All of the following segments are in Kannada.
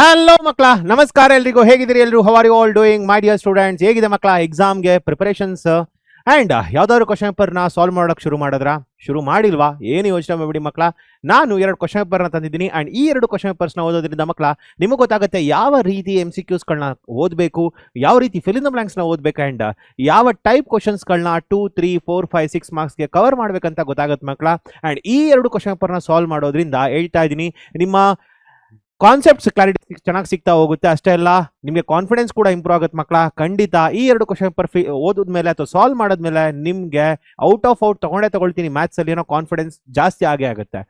ಹಲೋ ಮಕ್ಕಳ, ನಮಸ್ಕಾರ ಎಲ್ರಿಗೂ. ಹೇಗಿದ್ದೀರಿ ಎಲ್ರು? How are you all doing my dear students? ಹೇಗಿದೆ ಮಕ್ಕಳ ಎಕ್ಸಾಮ್ಗೆ ಪ್ರಿಪರೇಷನ್ಸ್? ಆ್ಯಂಡ್ ಯಾವ್ದಾದ್ರು ಕ್ವಶನ್ ಪೇಪರ್ನ ಸಾಲ್ವ್ ಮಾಡೋಕೆ ಶುರು ಮಾಡಿಲ್ವಾ? ಏನು ಯೋಚನೆ ಮಾಡ್ಬಿಡಿ ಮಕ್ಕಳ. ನಾನು 2 ಕ್ವಶನ್ ಪೇಪರ್ನ ತಂದಿದ್ದೀನಿ. ಆ್ಯಂಡ್ ಈ 2 ಕ್ವಶನ್ ಪೇಪರ್ಸ್ನ ಓದೋದ್ರಿಂದ ಮಕ್ಕಳ ನಿಮಗೆ ಗೊತ್ತಾಗುತ್ತೆ ಯಾವ ರೀತಿ MCQsಗಳನ್ನ ಓದಬೇಕು, ಯಾವ ರೀತಿ ಫಿಲ್ ಇನ್ ದ ಬ್ಲಾಂಕ್ಸ್ನ ಓದಬೇಕು, ಆ್ಯಂಡ್ ಯಾವ ಟೈಪ್ ಕ್ವಶನ್ಸ್ಗಳನ್ನ 2, 3, 4, 5, 6 ಮಾರ್ಕ್ಸ್ಗೆ ಕವರ್ ಮಾಡಬೇಕಂತ ಗೊತ್ತಾಗುತ್ತೆ ಮಕ್ಕಳ. ಆ್ಯಂಡ್ ಈ 2 ಕ್ವಶನ್ ಪೇಪರ್ನ ಸಾಲ್ವ್ ಮಾಡೋದ್ರಿಂದ ಹೇಳ್ತಾ ಇದ್ದೀನಿ, ನಿಮ್ಮ ಕಾನ್ಸೆಪ್ಟ್ಸ್ ಕ್ಲಾರಿಟಿ ಚೆನ್ನಾಗಿ ಸಿಗ್ತಾ ಹೋಗುತ್ತೆ. ಅಷ್ಟೇ ಅಲ್ಲ, ನಿಮಗೆ ಕಾನ್ಫಿಡೆನ್ಸ್ ಕೂಡ ಇಂಪ್ರೂವ್ ಆಗುತ್ತೆ ಮಕ್ಕಳ. ಖಂಡಿತ ಈ 2 ಕ್ವಶನ್ ಪೇಪರ್ ಓದಿದ್ಮೇಲೆ ಅಥವಾ ಸಾಲ್ವ್ ಮಾಡಿದ್ಮೇಲೆ ನಿಮಗೆ ಔಟ್ ತಗೊಳ್ತೀನಿ ಮ್ಯಾಥ್ಸಲ್ಲಿ ಏನೋ ಕಾನ್ಫಿಡೆನ್ಸ್ ಜಾಸ್ತಿ ಆಗೇ ಆಗುತ್ತೆ.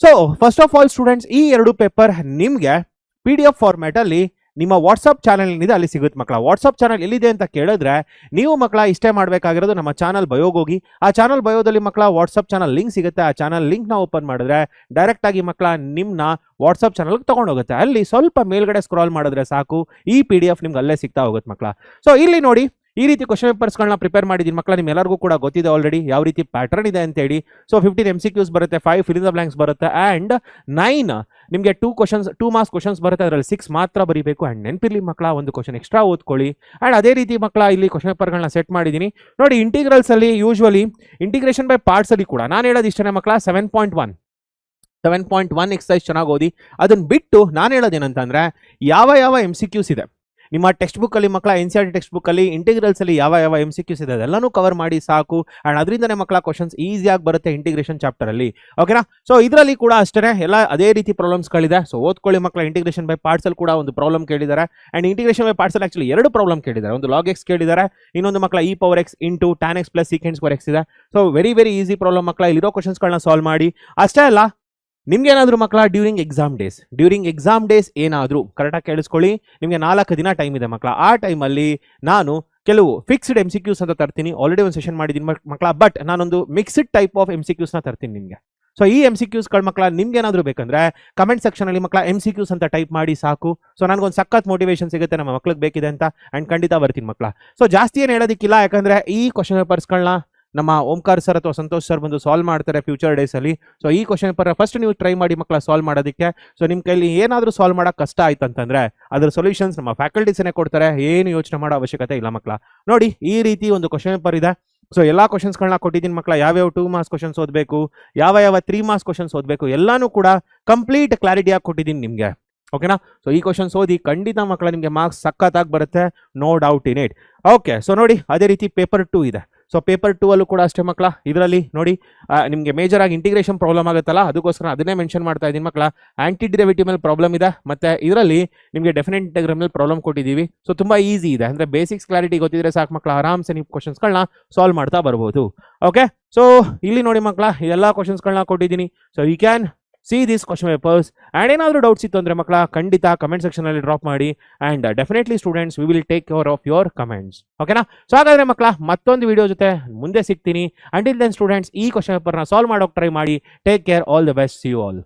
So first of all students, ಈ 2 ಪೇಪರ್ ನಿಮಗೆ PDF ಫಾರ್ಮ್ಯಾಟಲ್ಲಿ ನಿಮ್ಮ ವಾಟ್ಸಪ್ ಚಾನಲ್ ಏನಿದೆ ಅಲ್ಲಿ ಸಿಗುತ್ತೆ ಮಕ್ಕಳ. ವಾಟ್ಸಪ್ ಚಾನಲ್ ಎಲ್ಲಿದೆ ಅಂತ ಕೇಳಿದ್ರೆ ನೀವು ಮಕ್ಕಳ ಇಷ್ಟೇ ಮಾಡಬೇಕಾಗಿರೋದು, ನಮ್ಮ ಚಾನಲ್ ಬಯೋಗೆ ಹೋಗಿ ಆ ಚಾನಲ್ ಬಯೋದಲ್ಲಿ ಮಕ್ಕಳ ವಾಟ್ಸಪ್ ಚಾನಲ್ ಲಿಂಕ್ ಸಿಗುತ್ತೆ. ಆ ಚಾನಲ್ ಲಿಂಕ್ನ ಓಪನ್ ಮಾಡಿದ್ರೆ ಡೈರೆಕ್ಟ್ ಆಗಿ ಮಕ್ಕಳ ನಿಮ್ಮನ್ನ ವಾಟ್ಸಪ್ ಚಾನಲ್ಗೆ ತೊಗೊಂಡೋಗುತ್ತೆ. ಅಲ್ಲಿ ಸ್ವಲ್ಪ ಮೇಲ್ಗಡೆ ಸ್ಕ್ರಾಲ್ ಮಾಡಿದ್ರೆ ಸಾಕು, ಈ PDF ನಿಮ್ಗೆ ಅಲ್ಲೇ ಸಿಗ್ತಾ ಹೋಗುತ್ತೆ ಮಕ್ಕಳ. ಸೊ ಇಲ್ಲಿ ನೋಡಿ, ಈ ರೀತಿ ಕ್ವಶನ್ ಪೇಪರ್ಸ್ಗಳನ್ನ ಪ್ರಿಪೇರ್ ಮಾಡಿದ್ದೀನಿ ಮಕ್ಕಳ. ನಿಮ್ಮೆಲ್ಲರಿಗೂ ಕೂಡ ಗೊತ್ತಿದೆ ಆಲ್ರೆಡಿ ಯಾವ ರೀತಿ ಪ್ಯಾಟರ್ನ್ ಇದೆ ಅಂತೇಳಿ. ಸೊ 15 MCQs ಬರುತ್ತೆ, 5 ಫಿಲ್ ಇನ್ ದ ಬ್ಲಾಂಕ್ಸ್ ಬರುತ್ತೆ, ಆ್ಯಂಡ್ 9 ನಿಮಗೆ 2 ಮಾರ್ಕ್ಸ್ ಕ್ವಶನ್ಸ್ ಬರುತ್ತೆ. ಅದರಲ್ಲಿ 6 ಮಾತ್ರ ಬರೀಬೇಕು. ಆ್ಯಂಡ್ ನೆನಪಿರ್ಲಿ ಮಕ್ಕಳ, ಒಂದು ಕ್ವಶನ್ ಎಕ್ಸ್ಟ್ರಾ ಓದ್ಕೊಳ್ಳಿ. ಆ್ಯಂಡ್ ಅದೇ ರೀತಿ ಮಕ್ಕಳ ಇಲ್ಲಿ ಕ್ವಶನ್ ಪೇಪರ್ಗಳನ್ನ ಸೆಟ್ ಮಾಡಿದ್ದೀನಿ ನೋಡಿ. ಇಂಟಿಗ್ರಲ್ಸಲ್ಲಿ ಯೂಶ್ವಲಿ ಇಂಟಿಗ್ರೇಷನ್ ಬೈ ಪಾರ್ಟ್ಸಲ್ಲಿ ಕೂಡ ನಾನು ಹೇಳೋದು ಇಷ್ಟೇ ಮಕ್ಕಳ, 7.1 ಎಕ್ಸಸೈಸ್ ಚೆನ್ನಾಗಿ ಓದಿ. ಅದನ್ನು ಬಿಟ್ಟು ನಾನು ಹೇಳೋದೇನಂತಂದರೆ, ಯಾವ MCQs ಇದೆ ನಿಮ್ಮ ಟೆಕ್ಸ್ಟ್ ಬುಕ್ಕಲ್ಲಿ ಮಕ್ಕಳ, NCERT ಟೆಕ್ಸ್ಟ್ ಬುಕ್ಕಲ್ಲಿ ಇಂಟಿಗ್ರಲ್ಸಲ್ಲಿ ಯಾವ MCQs ಇದೆ ಅದೆಲ್ಲನೂ ಕವರ್ ಮಾಡಿ ಸಾಕು. ಆ್ಯಂಡ್ ಅದರಿಂದನೇ ಮಕ್ಕಳ ಕ್ವಶನ್ಸ್ ಈಸಿಯಾಗಿ ಬರುತ್ತೆ ಇಂಟಿಗ್ರೇಷನ್ ಚಾಪ್ಟರಲ್ಲಿ. ಓಕೆನಾ? ಸೊ ಇದರಲ್ಲಿ ಕೂಡ ಅಷ್ಟೇ ಎಲ್ಲ ಅದೇ ರೀತಿ ಪ್ರಾಬ್ಲಮ್ಸ್ಗಳಿದೆ. ಸೊ ಓದ್ಕೊಳ್ಳಿ ಮಕ್ಕಳ. ಇಂಟಿಗ್ರೇಷನ್ ಬೈ ಪಾರ್ಟ್ಸಲ್ಲಿ ಕೂಡ ಒಂದು ಪ್ರಾಬ್ಲಮ್ ಕೇಳಿದ್ದಾರೆ. ಆ್ಯಂಡ್ ಇಂಟಿಗ್ರೇಷನ್ ಬೈ ಪಾರ್ಟ್ಸಲ್ಲಿ ಆ್ಯಕ್ಚುಲಿ 2 ಪ್ರಾಬ್ಲಮ್ ಕೇಳಿದ್ದಾರೆ. ಒಂದು log x ಕೇಳಿದ್ದಾರೆ, ಇನ್ನೊಂದು ಮಕ್ಕಳ e⁴x into tan x plus sec² x ಇದೆ. ಸೊ ವೆರಿ ಈಸಿ ಪ್ರಾಬ್ಲಮ್ ಮಕ್ಕಳ. ಇಲ್ಲಿರೋ ಕ್ವಶನ್ಸ್ಗಳನ್ನ ಸಾಲ್ವ್ ಮಾಡಿ. ಅಷ್ಟೇ ಅಲ್ಲ, ನಿಮ್ಗೆ ಏನಾದರೂ ಮಕ್ಕಳ ಡ್ಯೂರಿಂಗ್ ಎಕ್ಸಾಮ್ ಡೇಸ್ ಏನಾದರೂ ಕರೆಕ್ಟಾಗಿ ಕೇಳಿಸ್ಕೊಳ್ಳಿ. ನಿಮಗೆ 4 ದಿನ ಟೈಮ್ ಇದೆ ಮಕ್ಕಳ. ಆ ಟೈಮಲ್ಲಿ ನಾನು ಕೆಲವು ಫಿಕ್ಸ್ಡ್ MCQs ಅಂತ ತರ್ತೀನಿ. ಆಲ್ರೆಡಿ ಒಂದು ಸೆಷನ್ ಮಾಡಿದ್ದೀನಿ ಮಕ್ಕಳ. ಬಟ್ ನಾನೊಂದು ಮಿಕ್ಸ್ಡ್ ಟೈಪ್ ಆಫ್ MCQsನ ತರ್ತೀನಿ ನಿಮಗೆ. ಸೊ ಈ MCQsಗಳು ಮಕ್ಕಳ ನಿಮ್ಗೆ ಏನಾದರೂ ಬೇಕಂದ್ರೆ ಕಮೆಂಟ್ ಸೆಕ್ಷನಲ್ಲಿ ಮಕ್ಕಳ MCQs ಅಂತ ಟೈಪ್ ಮಾಡಿ ಸಾಕು. ಸೊ ನನಗೊಂದು ಸಖತ್ ಮೋಟಿವೇಶನ್ ಸಿಗುತ್ತೆ, ನಮ್ಮ ಮಕ್ಳಿಗೆ ಬೇಕಿದೆ ಅಂತ. ಆ್ಯಂಡ್ ಖಂಡಿತ ಬರ್ತೀನಿ ಮಕ್ಕಳ. ಸೊ ಜಾಸ್ತಿ ಏನು ಹೇಳೋದಕ್ಕಿಲ್ಲ, ಯಾಕಂದರೆ ಈ ಕ್ವಶನ್ ಪೇಪರ್ಸ್ಗಳನ್ನ ನಮ್ಮ ಓಂಕಾರ್ ಸರ್ ಅಥವಾ ಸಂತೋಷ್ ಸರ್ ಬಂದು ಸಾಲ್ವ್ ಮಾಡ್ತಾರೆ ಫ್ಯೂಚರ್ ಡೇಸಲ್ಲಿ. ಸೊ ಈ ಕ್ವಶನ್ ಪೇಪರ್ ಫಸ್ಟ್ ನೀವು ಟ್ರೈ ಮಾಡಿ ಮಕ್ಕಳ ಸಾಲ್ವ್ ಮಾಡೋದಕ್ಕೆ. ಸೊ ನಿಮ್ಮ ಕೈಲಿ ಏನಾದರೂ ಸಾಲ್ವ್ ಮಾಡೋಕೆ ಕಷ್ಟ ಆಯ್ತು ಅಂತಂದರೆ ಅದರ ಸೊಲ್ಯೂಷನ್ಸ್ ನಮ್ಮ ಫ್ಯಾಕಲ್ಟೀಸನ್ನೇ ಕೊಡ್ತಾರೆ. ಏನು ಯೋಚನೆ ಮಾಡೋ ಅವಶ್ಯಕತೆ ಇಲ್ಲ ಮಕ್ಕಳ. ನೋಡಿ, ಈ ರೀತಿ ಒಂದು ಕ್ವಶನ್ ಪೇಪರ್ ಇದೆ. ಸೊ ಎಲ್ಲ ಕ್ವಶನ್ಸ್ಗಳನ್ನ ಕೊಟ್ಟಿದ್ದೀನಿ ಮಕ್ಕಳ. ಯಾವ್ಯಾವ 2 ಮಾರ್ಕ್ಸ್ ಕ್ವಶನ್ಸ್ ಓದಬೇಕು, ಯಾವ 3 ಮಾರ್ಕ್ಸ್ ಕ್ವಶನ್ಸ್ ಓದಬೇಕು, ಎಲ್ಲನೂ ಕೂಡ ಕಂಪ್ಲೀಟ್ ಕ್ಲಾರಿಟಿಯಾಗಿ ಕೊಟ್ಟಿದ್ದೀನಿ ನಿಮಗೆ. ಓಕೆನಾ? ಸೊ ಈ ಕ್ವಶನ್ಸ್ ಓದಿ, ಖಂಡಿತ ಮಕ್ಕಳ ನಿಮಗೆ ಮಾರ್ಕ್ಸ್ ಸಖತ್ತಾಗಿ ಬರುತ್ತೆ, no doubt in it. Okay, so ನೋಡಿ, ಅದೇ ರೀತಿ ಪೇಪರ್ 2 ಇದೆ. ಸೊ ಪೇಪರ್ 2 ಅಲ್ಲೂ ಕೂಡ ಅಷ್ಟೇ ಮಕ್ಕಳ. ಇದರಲ್ಲಿ ನೋಡಿ, ನಿಮಗೆ ಮೇಜರ್ ಆಗಿ ಇಂಟಿಗ್ರೇಷನ್ ಪ್ರಾಬ್ಲಮ್ ಆಗುತ್ತಲ್ಲ, ಅದಕ್ಕೋಸ್ಕರ ಅದನ್ನೇ ಮೆನ್ಷನ್ ಮಾಡ್ತಾ ಇದ್ದೀನಿ ಮಕ್ಕಳ. ಆಂಟಿ ಡಿರೈವೇಟಿವ್ ಮೇಲೆ ಪ್ರಾಬ್ಲಮ್ ಇದೆ, ಮತ್ತೆ ಇದರಲ್ಲಿ ನಿಮಗೆ ಡೆಫಿನೆಟ್ ಇಂಟೆಗ್ರಲ್ ಮೇಲೆ ಪ್ರಾಬ್ಲಮ್ ಕೊಟ್ಟಿದ್ದೀವಿ. ಸೊ ತುಂಬ ಈಸಿ ಇದೆ, ಅಂದರೆ ಬೇಸಿಕ್ಸ್ ಕ್ಲಾರಿಟಿ ಗೊತ್ತಿದ್ರೆ ಸಾಕು ಮಕ್ಕಳ. ಆರಾಮ್ಸೆ ನೀವು ಕ್ವಶನ್ಸ್ಗಳನ್ನ ಸಾಲ್ವ್ ಮಾಡ್ತಾ ಬರ್ಬೋದು. ಓಕೆ, ಸೊ ಇಲ್ಲಿ ನೋಡಿ ಮಕ್ಕಳ, ಎಲ್ಲ ಕ್ವಶನ್ಸ್ಗಳನ್ನ ಕೊಟ್ಟಿದ್ದೀನಿ. So you can see these question papers. And ಏನಾದರೂ ಡೌಟ್ಸ್ ಇತ್ತು ಅಂದರೆ ಮಕ್ಕಳ ಖಂಡಿತ ಕಮೆಂಟ್ ಸೆಕ್ಷನಲ್ಲಿ ಡ್ರಾಪ್ ಮಾಡಿ. And definitely students, we will take care of your comments. ಓಕೆನಾ? ಸೊ ಹಾಗಾದರೆ ಮಕ್ಕಳ, ಮತ್ತೊಂದು ವಿಡಿಯೋ ಜೊತೆ ಮುಂದೆ ಸಿಗ್ತೀನಿ. ಅಂಟಿಲ್ ದೆನ್ ಸ್ಟೂಡೆಂಟ್ಸ್, ಈ ಕ್ವಶನ್ ಪೇಪರ್ನ ಸಾಲ್ವ್ ಮಾಡೋಕೆ ಟ್ರೈ ಮಾಡಿ. Take care, all the best, see you all.